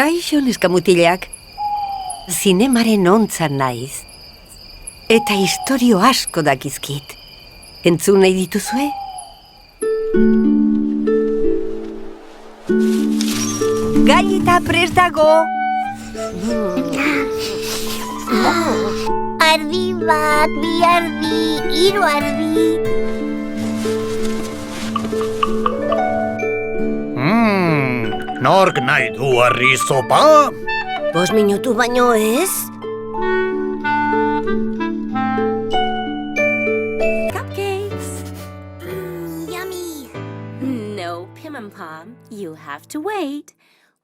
Kaixo, neskamutilak. Zinemaren ontzan naiz. Eta historio asko dakizkit. Entzun nahi dituzue? Galleta prest dago! Ardi bat, bi ardi, hiru ardi. Nork nahi du harri sopa? 5 minutu baino ez? Cupcakes. Yummy. No, Pim and Pom, you have to wait.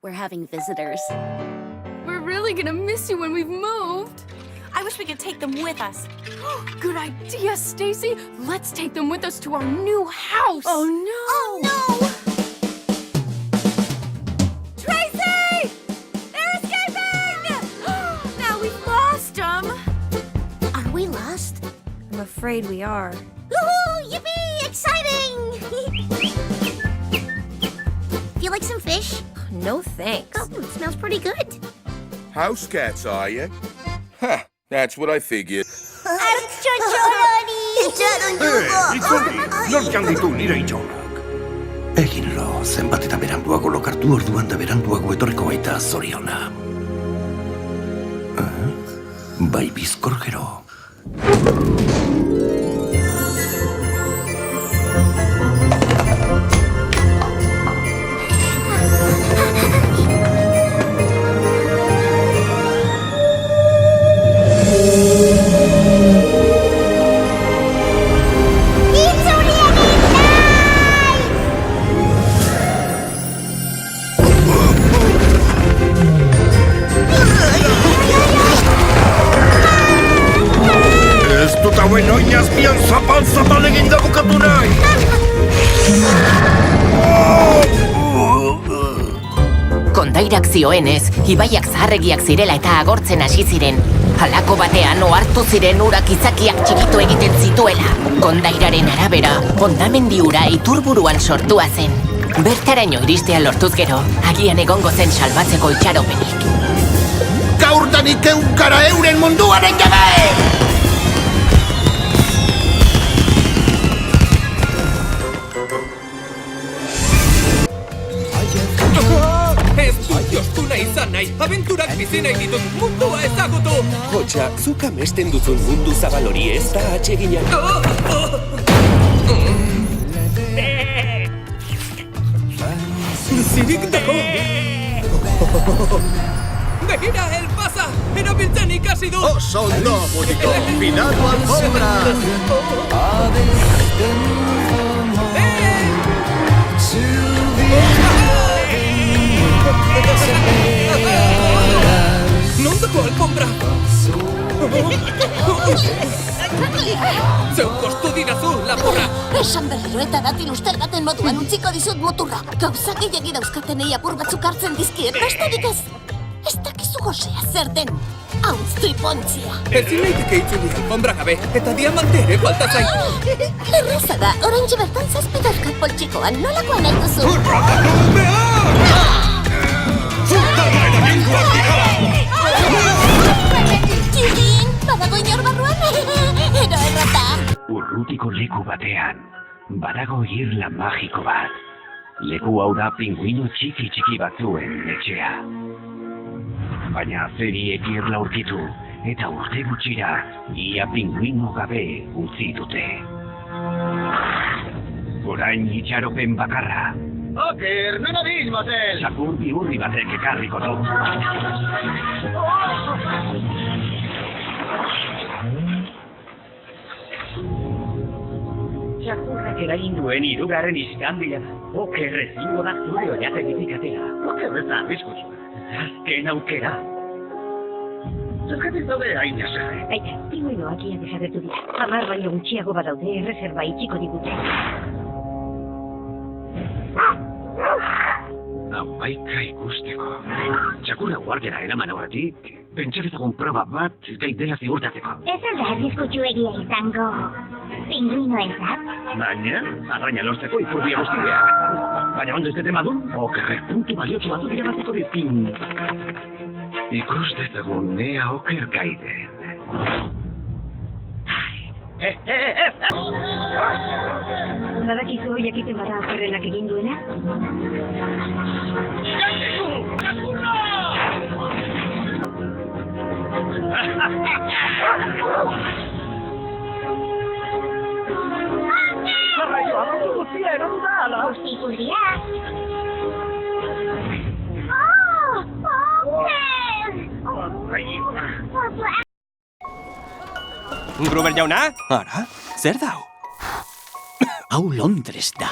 We're having visitors. We're really gonna miss you when we've moved. I wish we could take them with us. Good idea, Stacy. Let's take them with us to our new house. Oh no! Oh no! Tracy! They're escaping! Now we've lost them. Are we lost? I'm afraid we are. Woohoo! Yippee! Exciting! Feel like some fish? No thanks. Oh, it smells pretty good. House cats, are you? Ha! That's what I figured. Nork jan ditu nire itxonak? Egin lo, zenbat eta beranduago lokartu orduan da beranduago etorriko baita zoriona. Bai bizkor gero. Hauen oinaz bian zapal egin da bukatu nahi! Kondairak zioenez, ibaiak zaharregiak zirela eta agortzen hasi ziren. Halako batean ohartu ziren urak izakiak txikitu egiten zituela. Kondairaren arabera, hondamendi ura iturburuan sortua zen. Bertaraino iristea lortuz gero, agian egongo zen salbatzeko itxaropenik. Gaurdanik eukara euren munduaren jabe! Joztu nahi izan nahi, abenturak bizi nahi ditut, mundua ezagutu! Hotxa, zuk amesten duzun mundu zabal hori ez da atsegina. Zirik dago! Begira, el pasa! Erabiltzen ikasi du! Oso ondo, mutiko! Finatu alfombra! Nondako alfombra? Zeu kostu dirazu, lapurra! Esan berriro eta datil uster baten moduan utziko dizut muturra. Gauza gehiagi dauzkatenei apur batzuk hartzen dizkiet, besterik ez. Ez dakizu gozea zer den. Hautz tripontzia. Ezin naiteke itzuli alfombra gabe, eta diamante ere falta zain. Erraza da, oraintxe bertan zazpidazkat poltsikoan, nolakoa nahi duzu? Txilin, badago inor barruan? Ero errota. Urrutiko leku batean, badago irla magiko bat. Leku hau da pinguino txiki batzuen etxea. Baina zeriek irla aurkitu, eta urte gutxira, ia pinguino gabe utzi dute. Orain itxaropen bakarra. Oker, nena bil, motel! Txakur bihurri batek ekarriko du. Txakurrak eragin duen hirugarren iskandila. Oker ezingo da zure oiategitik atera. Oker ez da arriskutsua. Azken aukera. Zergatik daude hain jasarre. Aita, pinguinoak ia desagertu dira. 10 baino gutxiago badaude erreserba itxiko digute. Hamaika ikusteko. Txakurra guardiara eraman aurretik, pentsarezagun proba bat gaitela ziurtatzeko. Ez alda arriskutsuegia izango. Pinguino ez da? Baina, arraina lortzeko ipurdia guztiak. Baina ondo ez dute madun, okerrek puntu baliotsu bat irabaziko dizkin. Ikus dezagun nea oker gaiden. Badakizu jakiten bada okerrenak egin duena? Gruber jauna? Ara, zer dau? Hau Londres da.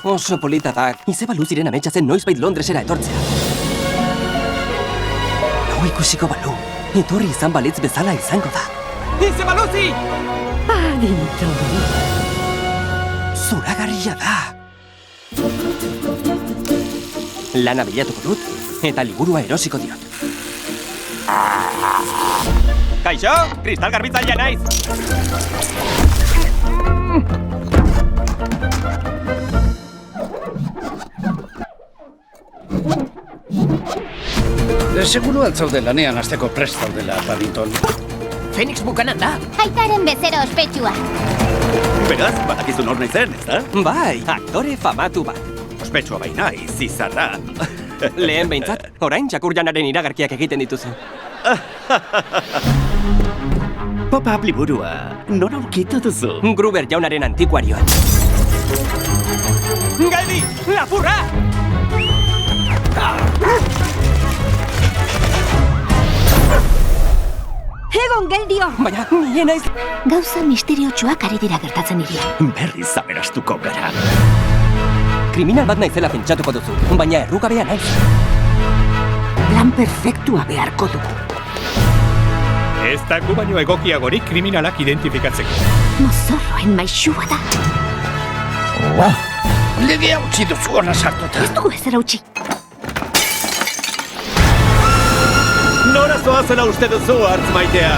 Oso polita da, izeba luziren ametsa zen noizbait Londresera etortzea. Hau ikusiko balu, etorri izan balitz bezala izango da. Izeba luzi! Paddington. Zoragarria da. Lana bilatuko dut, eta liburua erosiko diot. Kaixo, kristal garbitzailea naiz! Seguru altzaude lanean azteko prest daudela, Paddington. Phoenix bukanan da. Aitaren bezero ospetsua. Beraz, badakizu nor naizen, ez da? Bai, aktore famatu bat. Ospetsua baina, izizarra. Lehen behintzat, orain txakurjanaren iragarkiak egiten dituzu. Pop-up liburua, non aurkitu duzu? Gruber jaunaren antikuarioan. Galdi, lapurra! Egon geldio! Baina, nien naiz... Gauza misteriotsuak ari dira gertatzen irian. Berriz aberastuko gara. Kriminal bat naizela pentsatuko duzu, baina errugabea naiz. Plan perfektua beharko dugu. Ez da gu baino egokiagorik kriminalak identifikatzeko. Mozorroen maixua da. Legea utzi duzu hona sartuta. Ez dugu ezera utzi. Nora zoazela uste duzu, hartz maitea?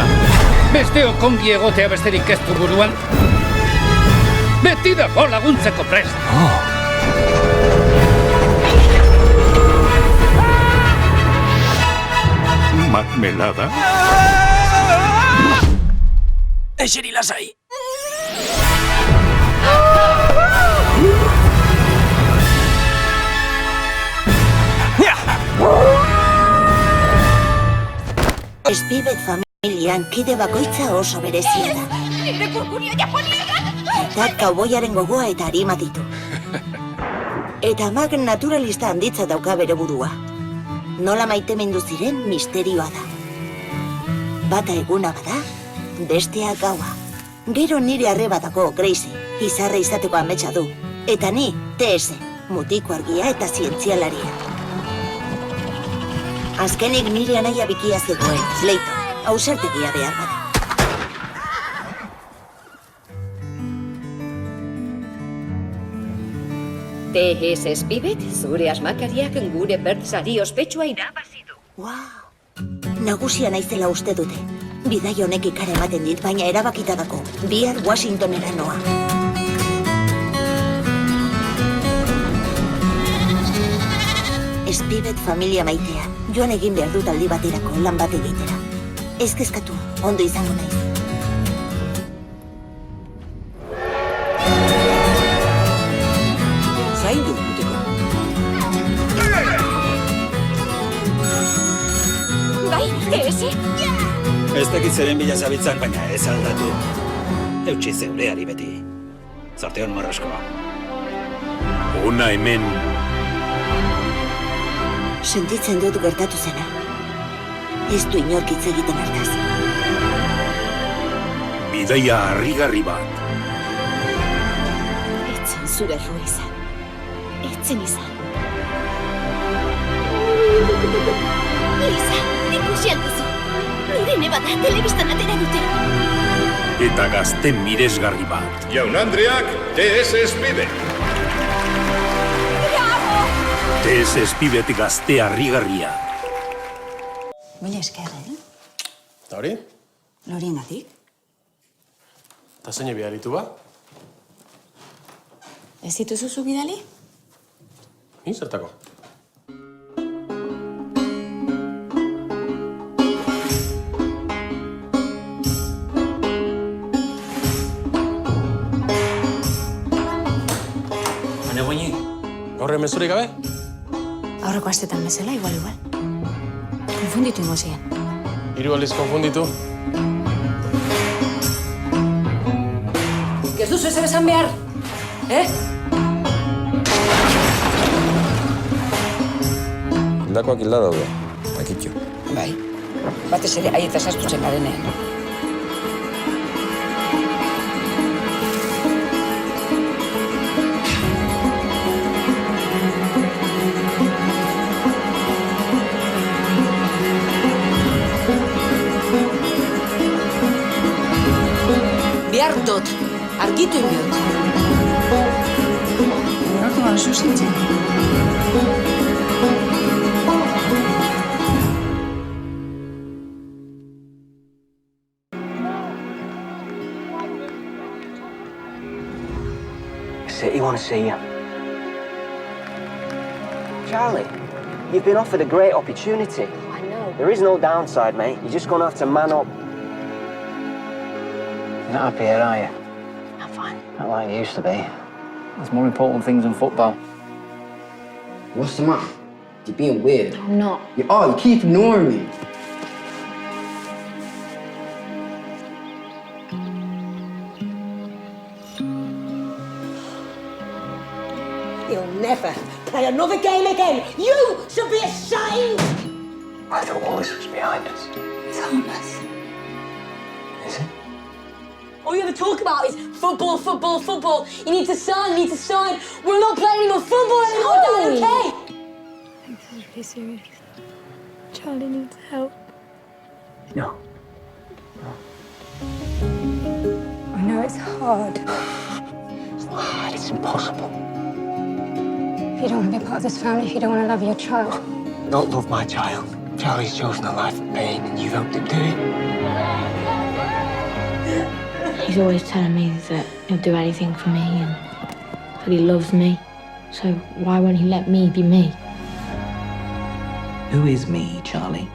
Besteok ongi egotea besterik ez du buruan. Beti dago laguntzeko prest. Mermelada? Eseri lasai. Spivek familian kide bakoitza oso berezia da. Nire kurkurio japonia! Eta kauboiaren gogoa eta arima ditu. Eta amak naturalista handitza dauka bere burua. Nola maitemendu ziren misterioa da. Bata eguna bada, bestea gaua. Gero nire arrebatako Gracie, izarra izateko ametsa du. Eta ni, TS, mutiko argia eta zientzialaria. Azkenik nire anaia bikia zegoen, Slayton, ausartegia behar bada. TS Spivek, zure asmakariak gure bertzari ospetsua irabazi du. Wow. Nagusia naizela uste dute. Bidai honek ikara ematen dit, baina erabakita dako. Bihar Washingtonera noa. Spivek familia maitea. Joan egin behar dut aldi baterako lan bat egitera. Ez kezkatu, ondo izango naiz. Zaindu, mutiko. Bai, TS? Ez dakit zeren bila zabitzak, baina ez aldatu. Eutsi zeureari beti. Zorteon morrosko. Hona hemen. Sentitzen dut gertatu zena. Ez du inork hitz egiten hartaz. Bidaia harrigarri bat. Etzen zure errua izan. Etzen izan. Lisa, ikusi alduzu. Nire neba da telebistan atera dute. Eta gazte miresgarri bat. Jaun Andreak, TS Spivek. TS Spivek gazte harrigarria. Mila esker, Eta hori? Loriengatik. Eta zein behar ditu ba? Ez dituzu zu bidali? Ni zertako? Baina goini? Gaur mezurik gabe? Aurreko astetan bezala, igual. Konfunditu ingo ziren. 3 aldiz konfunditu. Ez duzu ezer esan behar, Hildakoak hilda daude, akitxo. Bai, batez ere aietaz astutzen garenean. Behar dut, argitu indiot. Horako gazu zintzen. City want to see you. Charlie, you've been offered a great opportunity. I know. There is no downside, mate. You're just going to have to man up. You're not happy here, are you? I'm fine. Not like you used to be. There's more important things than football. What's the matter? You're being weird. I'm not. You keep ignoring me. You'll never play another game again. You should be ashamed. I thought all this was behind us. It's harmless. Is it? All you ever talk about is football, football, football. You need to sign, you need to sign. We're not playing any more football anymore, Dad, okay? This is really serious. Charlie needs help. No. I know it's hard. It's not hard, it's impossible. If you don't want to be part of this family, if you don't want to love your child. I don't love my child. Charlie's chosen a life of pain, and you've helped him do it. He's always telling me that he'll do anything for me and that he loves me. So why won't he let me be me? Who is me, Charlie?